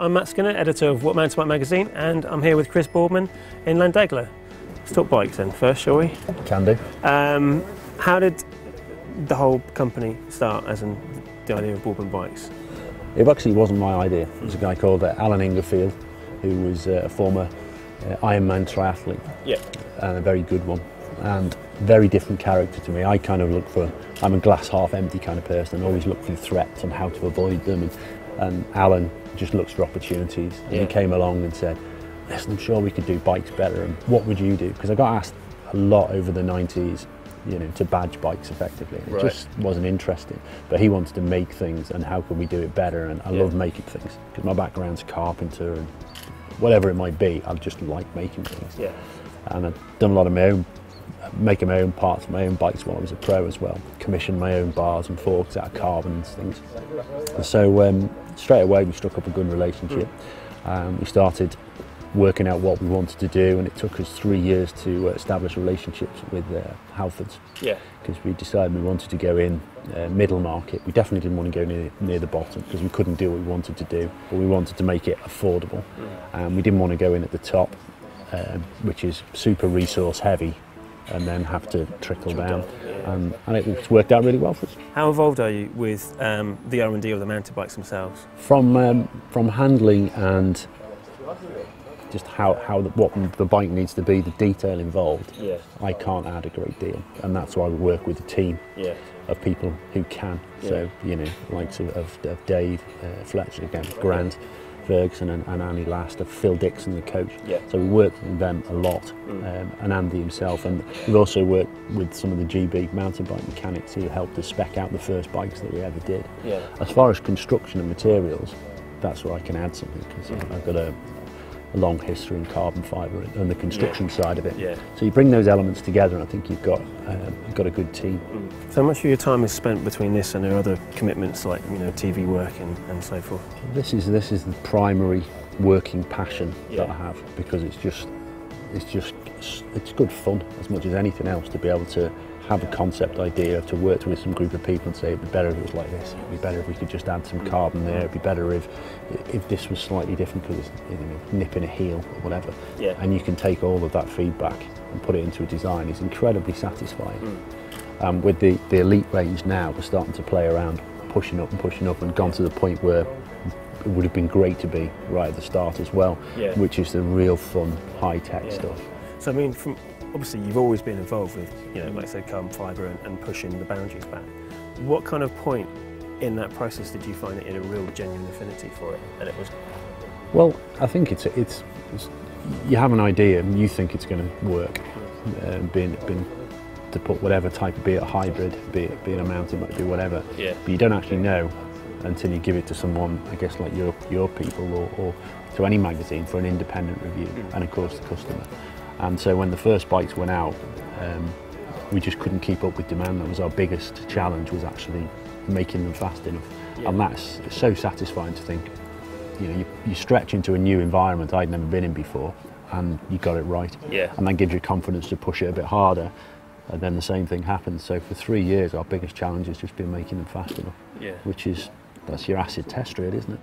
I'm Matt Skinner, editor of What Mountain Bike magazine, and I'm here with Chris Boardman in Llandegla. Let's talk bikes then first, shall we? Can do. How did the whole company start, as in the idea of Boardman bikes? It actually wasn't my idea. It was a guy called Alan Ingerfield, who was a former Ironman triathlete, and a very good one, and very different character to me. I kind of look for, I'm a glass half empty kind of person, and always look for threats and how to avoid them, and Alan just looks for opportunities, and he came along and said, listen, I'm sure we could do bikes better, and what would you do? Because I got asked a lot over the 90s, you know, to badge bikes effectively. It just wasn't interesting. But he wanted to make things, and how could we do it better? And I love making things, because my background's carpenter and whatever it might be, I just like making things. And I've done a lot of my own, making my own parts, my own bikes while I was a pro as well. Commissioned my own bars and forks out of carbon and things. And so straight away we struck up a good relationship. We started working out what we wanted to do, and it took us 3 years to establish relationships with Halfords. Because we decided we wanted to go in middle market. We definitely didn't want to go near the bottom, because we couldn't do what we wanted to do, but we wanted to make it affordable. And we didn't want to go in at the top, which is super resource heavy, and then have to trickle down. And it's worked out really well for us. How involved are you with the R&D of the mountain bikes themselves? From handling and just what the bike needs to be, the detail involved, I can't add a great deal, and that's why we work with a team of people who can. So, you know, likes of Dave Fletcher, again, Grant Ferguson and Annie Last, of Phil Dixon, the coach. So we work with them a lot, and Andy himself, and we've also worked with some of the GB mountain bike mechanics who helped us spec out the first bikes that we ever did. As far as construction and materials, that's where I can add something, because I've got a long history in carbon fibre and the construction side of it. So you bring those elements together, and I think you've got a good team. So much of your time is spent between this and your other commitments, like, you know, TV work and so forth? This is the primary working passion that I have, because it's good fun as much as anything else to be able to have a concept idea, to work with some group of people and say it'd be better if it was like this, it'd be better if we could just add some carbon there, it'd be better if this was slightly different because it's, you know, nipping a heel or whatever. And you can take all of that feedback and put it into a design. It's incredibly satisfying. With the elite range now, we're starting to play around, pushing up and gone to the point where it would have been great to be right at the start as well, which is the real fun, high-tech stuff. So I mean, obviously you've always been involved with, you know, like I said, carbon fibre and pushing the boundaries back. What kind of point in that process did you find it in a real genuine affinity for it? And it was... Well, I think it's you have an idea and you think it's going to work, being to put whatever type, be it a hybrid, be it a mountain bike, be whatever. But you don't actually know until you give it to someone, I guess, like your people or to any magazine for an independent review, and of course the customer. And so when the first bikes went out, we just couldn't keep up with demand. That was our biggest challenge, was actually making them fast enough. And that's so satisfying to think, you know, you stretch into a new environment I'd never been in before, and you got it right. And that gives you confidence to push it a bit harder, and then the same thing happens. So for 3 years, our biggest challenge has just been making them fast enough, which is, that's your acid test really, isn't it?